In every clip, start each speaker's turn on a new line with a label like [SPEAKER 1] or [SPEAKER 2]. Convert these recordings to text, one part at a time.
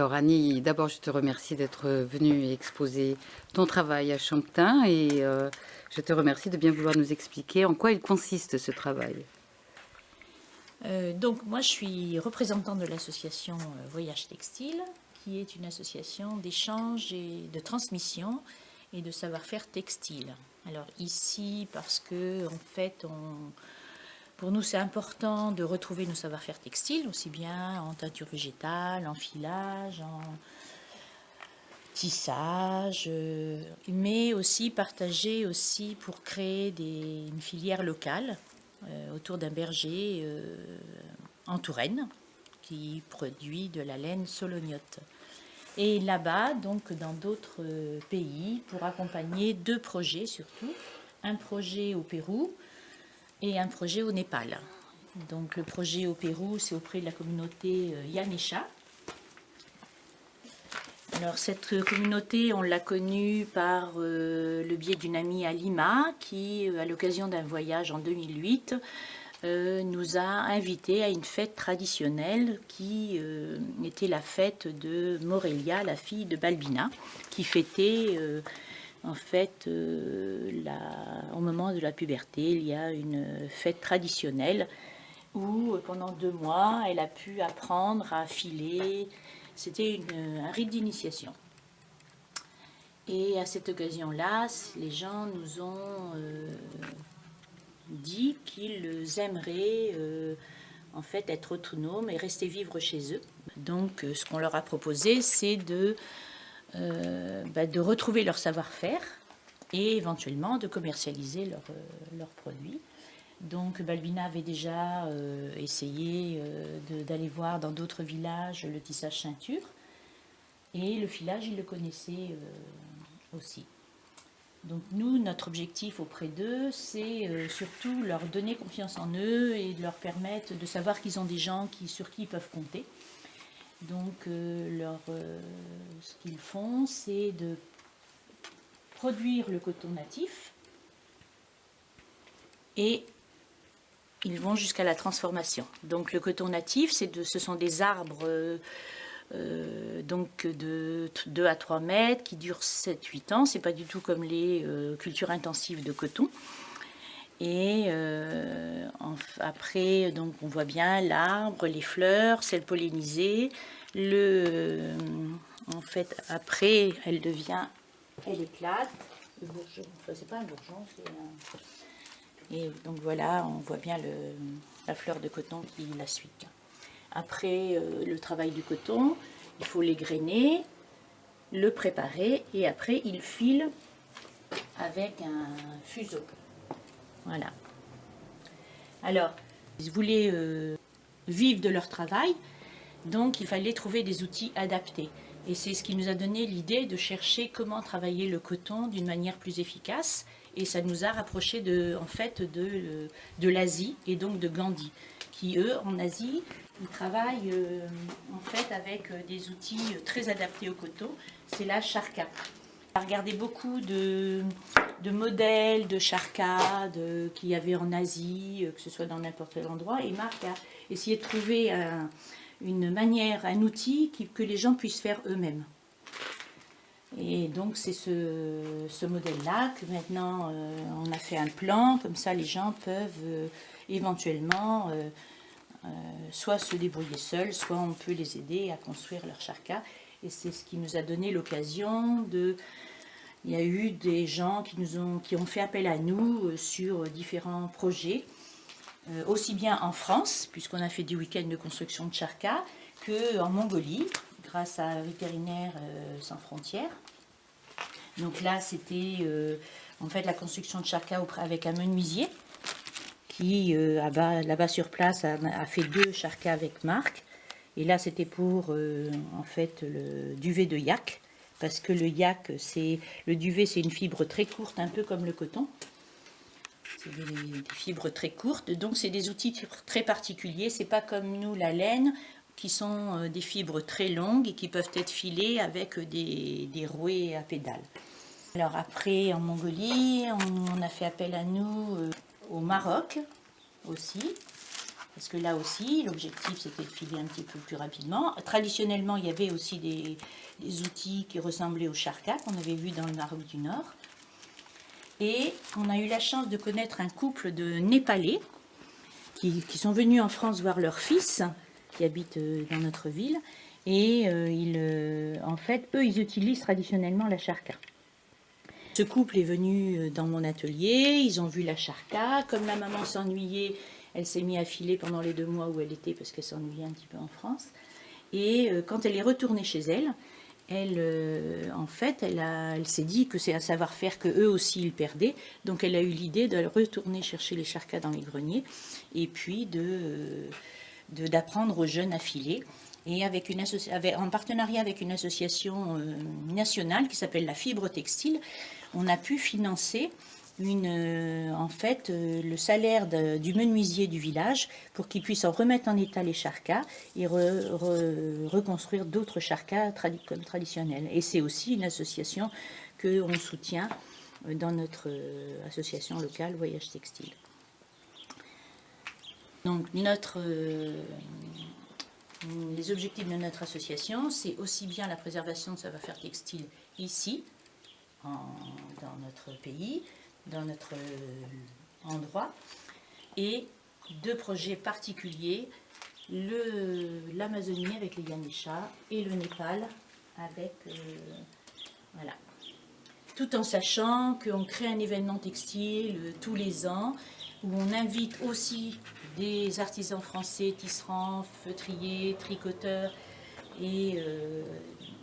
[SPEAKER 1] Alors Annie, d'abord je te remercie d'être venue exposer ton travail à Champtain et je te remercie de bien vouloir nous expliquer en quoi il consiste ce travail.
[SPEAKER 2] Donc moi je suis représentante de l'association Voyage Textile, qui est une association d'échange et de transmission et de savoir-faire textile. Alors ici, parce que en fait, pour nous c'est important de retrouver nos savoir-faire textiles, aussi bien en teinture végétale, en filage, en tissage, mais aussi partager aussi pour créer une filière locale autour d'un berger en Touraine qui produit de la laine solognote. Et là-bas, donc dans d'autres pays, pour accompagner 2 projets surtout, un projet au Pérou et un projet au Népal. Donc le projet au Pérou, c'est auprès de la communauté Yanesha. Alors cette communauté, on l'a connue par le biais d'une amie à Lima qui, à l'occasion d'un voyage en 2008, nous a invités à une fête traditionnelle qui était la fête de Morelia, la fille de Balbina, qui fêtait en fait au moment de la puberté. Il y a une fête traditionnelle où pendant 2 mois, elle a pu apprendre à filer. C'était un rite d'initiation. Et à cette occasion-là, les gens nous ont dit qu'ils aimeraient en fait être autonomes et rester vivre chez eux. Donc ce qu'on leur a proposé, c'est de retrouver leur savoir-faire et éventuellement de commercialiser leurs produits. Donc Balbina avait déjà essayé d'aller voir dans d'autres villages le tissage ceinture. Et le filage, il le connaissait aussi. Donc nous, notre objectif auprès d'eux, c'est surtout leur donner confiance en eux et de leur permettre de savoir qu'ils ont des gens sur qui ils peuvent compter. Donc ce qu'ils font, c'est de produire le coton natif et ils vont jusqu'à la transformation. Donc le coton natif, ce sont des arbres donc de 2 à 3 mètres qui durent 7-8 ans. C'est pas du tout comme les cultures intensives de coton. Et après, donc on voit bien l'arbre, les fleurs, celles pollinisées. En fait, après, elle éclate. Le bourgeon, enfin, c'est pas un bourgeon, c'est un... Et donc voilà, on voit bien la fleur de coton qui la suit. Après le travail du coton, il faut l'égrainer, le préparer et après il file avec un fuseau. Voilà. Alors, ils voulaient vivre de leur travail, donc il fallait trouver des outils adaptés. Et c'est ce qui nous a donné l'idée de chercher comment travailler le coton d'une manière plus efficace. Et ça nous a rapprochés de l'Asie et donc de Gandhi, qui eux, en Asie, ils travaillent en fait avec des outils très adaptés au coton. C'est la charka. On a regardé beaucoup de modèles de charka qu'il y avait en Asie, que ce soit dans n'importe quel endroit. Et Marc a essayé de trouver une manière, un outil que les gens puissent faire eux-mêmes. Et donc c'est ce modèle-là que maintenant on a fait un plan, comme ça les gens peuvent éventuellement soit se débrouiller seuls, soit on peut les aider à construire leur charka. Et c'est ce qui nous a donné l'occasion de... Il y a eu des gens qui ont fait appel à nous sur différents projets, aussi bien en France, puisqu'on a fait des week-ends de construction de charka, qu'en Mongolie, grâce à Vétérinaires sans frontières. Donc là, c'était en fait la construction de charka avec un menuisier qui, là-bas sur place, a fait 2 charkas avec Marc. Et là, c'était pour en fait le duvet de yak, parce que le duvet, c'est une fibre très courte, un peu comme le coton. C'est des fibres très courtes, donc c'est des outils très particuliers. C'est pas comme nous la laine, qui sont des fibres très longues et qui peuvent être filées avec des rouets à pédales. Alors après, en Mongolie, on a fait appel à nous au Maroc aussi, Parce que là aussi, l'objectif c'était de filer un petit peu plus rapidement. Traditionnellement, il y avait aussi des outils qui ressemblaient au charka qu'on avait vu dans le Maroc du Nord. Et on a eu la chance de connaître un couple de Népalais qui sont venus en France voir leur fils qui habite dans notre ville. Et en fait, eux, ils utilisent traditionnellement la charka. Ce couple est venu dans mon atelier, ils ont vu la charka. Comme la maman s'ennuyait, elle s'est mise à filer pendant les 2 mois où elle était parce qu'elle s'ennuyait un petit peu en France. Et quand elle est retournée chez elle, en fait, elle s'est dit que c'est un savoir-faire que eux aussi ils perdaient. Donc elle a eu l'idée de retourner chercher les charkas dans les greniers et puis d'apprendre aux jeunes à filer. Et en partenariat avec une association nationale qui s'appelle la Fibre Textile, on a pu financer le salaire du menuisier du village pour qu'il puisse en remettre en état les charkas et reconstruire d'autres charkas comme traditionnels. Et c'est aussi une association qu'on soutient dans notre association locale Voyage Textile. Donc les objectifs de notre association, c'est aussi bien la préservation de savoir-faire textile ici, dans notre pays, dans notre endroit, et 2 projets particuliers, l'Amazonie avec les Ganesha et le Népal avec... voilà. Tout en sachant qu'on crée un événement textile tous les ans, où on invite aussi des artisans français, tisserands, feutriers, tricoteurs, et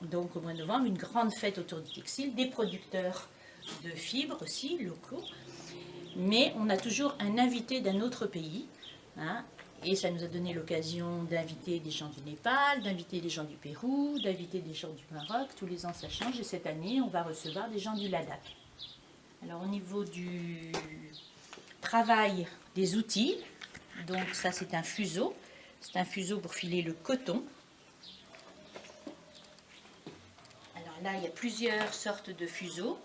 [SPEAKER 2] donc au mois de novembre, une grande fête autour du textile, des producteurs de fibres aussi, locaux, mais on a toujours un invité d'un autre pays, hein, et ça nous a donné l'occasion d'inviter des gens du Népal, d'inviter des gens du Pérou, d'inviter des gens du Maroc. Tous les ans ça change, et cette année on va recevoir des gens du Ladakh. Alors au niveau du travail des outils, donc ça c'est un fuseau pour filer le coton. Alors là il y a plusieurs sortes de fuseaux.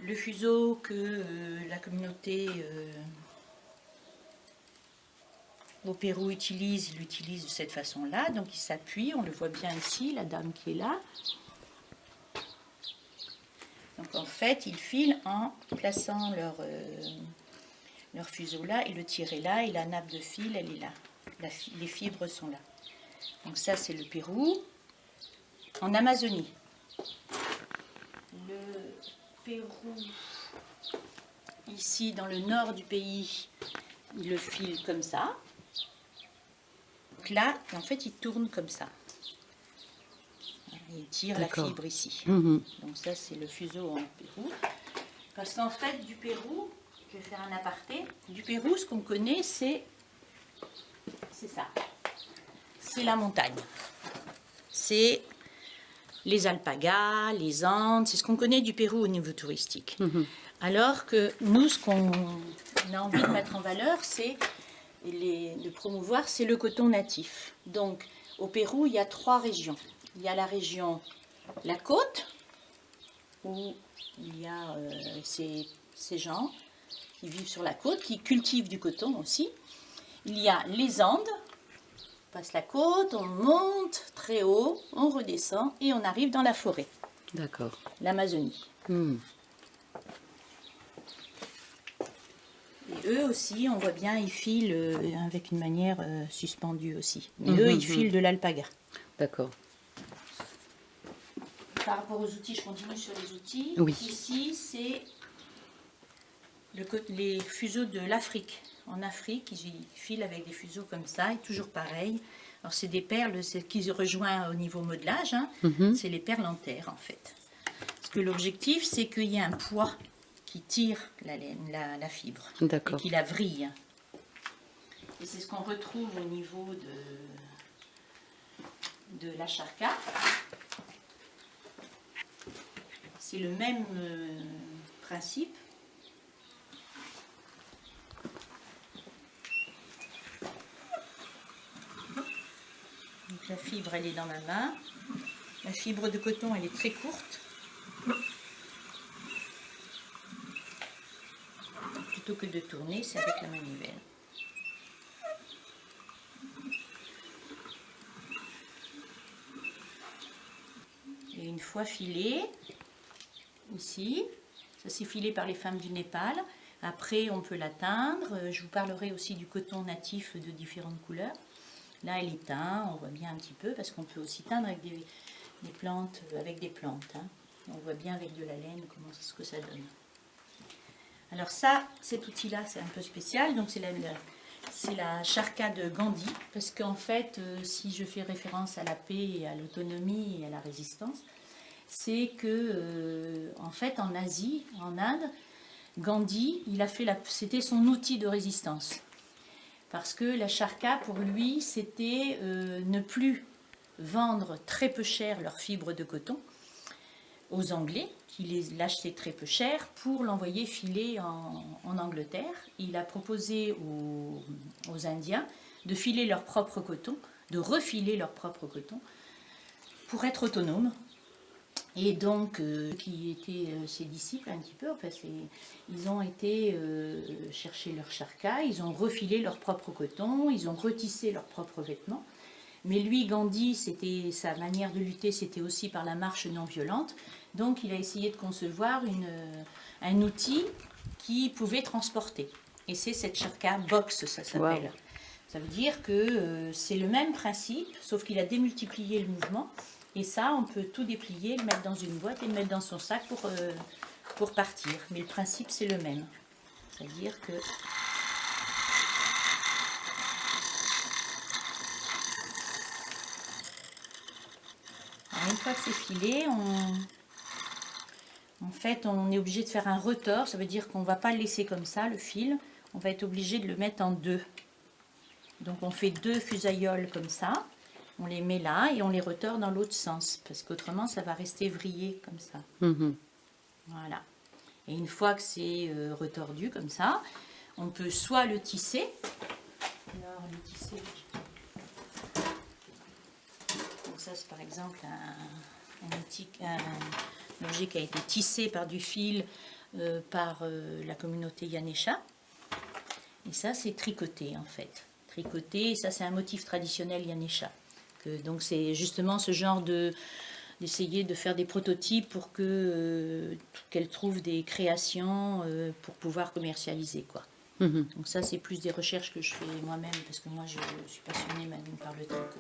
[SPEAKER 2] Le fuseau que la communauté au Pérou utilise, il l'utilise de cette façon-là, donc il s'appuie, on le voit bien ici, la dame qui est là. Donc en fait, ils filent en plaçant leur fuseau là et le tirer là, et la nappe de fil, elle est là. Les fibres sont là. Donc ça, c'est le Pérou. En Amazonie, le Pérou, ici dans le nord du pays, il le file comme ça. Donc là, en fait, il tourne comme ça. Il tire la fibre ici. Donc ça, c'est le fuseau en Pérou. Parce qu'en fait, du Pérou, je vais faire un aparté, du Pérou, ce qu'on connaît, c'est ça. C'est la montagne. C'est les alpagas, les Andes, c'est ce qu'on connaît du Pérou au niveau touristique. Alors que nous, ce qu'on a envie de mettre en valeur, c'est de promouvoir, c'est le coton natif. Donc, au Pérou, il y a 3 régions. Il y a la région, la côte, où il y a ces gens qui vivent sur la côte, qui cultivent du coton aussi. Il y a les Andes, on passe la côte, on monte très haut, on redescend et on arrive dans la forêt.
[SPEAKER 1] D'accord.
[SPEAKER 2] L'Amazonie. Et eux aussi, on voit bien, ils filent avec une manière suspendue aussi. Mais eux, ils filent de l'alpaga.
[SPEAKER 1] D'accord.
[SPEAKER 2] Par rapport aux outils, je continue sur les outils.
[SPEAKER 1] Oui.
[SPEAKER 2] Ici, c'est les fuseaux de l'Afrique. En Afrique, ils filent avec des fuseaux comme ça, et toujours pareil. Alors, c'est des perles qui rejoignent au niveau modelage. Hein. C'est les perles en terre, en fait. Parce que l'objectif, c'est qu'il y ait un poids qui tire la fibre et qui la vrille. Et c'est ce qu'on retrouve au niveau de la charka. C'est le même principe. Donc la fibre, elle est dans ma main. La fibre de coton, elle est très courte. Plutôt que de tourner, c'est avec la manivelle. une fois filé, ici, ça c'est filé par les femmes du Népal. Après, on peut la teindre. Je vous parlerai aussi du coton natif de différentes couleurs. Là, elle est teinte, on voit bien un petit peu, parce qu'on peut aussi teindre avec des plantes, hein. On voit bien avec de la laine ce que ça donne. Alors ça, cet outil-là, c'est un peu spécial. Donc c'est la charka de Gandhi, parce qu'en fait, si je fais référence à la paix, et à l'autonomie et à la résistance, c'est que, en fait, en Asie, en Inde, Gandhi, c'était son outil de résistance. Parce que la charka, pour lui, c'était ne plus vendre très peu cher leurs fibres de coton aux Anglais, qui l'achetaient très peu cher, pour l'envoyer filer en Angleterre. Il a proposé aux Indiens de filer leur propre coton, de refiler leur propre coton, pour être autonomes. Et donc, qui étaient ses disciples un petit peu, enfin, ils ont été chercher leur charka, ils ont refilé leur propre coton, ils ont retissé leurs propres vêtements. Mais lui, Gandhi, sa manière de lutter, c'était aussi par la marche non violente. Donc, il a essayé de concevoir un outil qui pouvait transporter. Et c'est cette charka box, ça s'appelle. Wow. Ça veut dire que c'est le même principe, sauf qu'il a démultiplié le mouvement. Et ça, on peut tout déplier, le mettre dans une boîte et le mettre dans son sac pour partir. Mais le principe, c'est le même. C'est-à-dire que... Alors, une fois que c'est filé, en fait, on est obligé de faire un retors. Ça veut dire qu'on ne va pas le laisser comme ça, le fil. On va être obligé de le mettre en deux. Donc, on fait 2 fusailloles comme ça. On les met là et on les retord dans l'autre sens, parce qu'autrement ça va rester vrillé comme ça. Voilà. Et une fois que c'est retordu comme ça, on peut soit le tisser. Alors le tisser. Donc ça c'est par exemple un objet qui a été tissé par du fil par la communauté Yanesha. Et ça c'est tricoté en fait. Tricoté, ça c'est un motif traditionnel Yanesha. Donc c'est justement ce genre d'essayer de faire des prototypes pour qu'elle trouve des créations pour pouvoir commercialiser, quoi. Donc ça c'est plus des recherches que je fais moi-même, parce que moi je suis passionnée même par le tricot.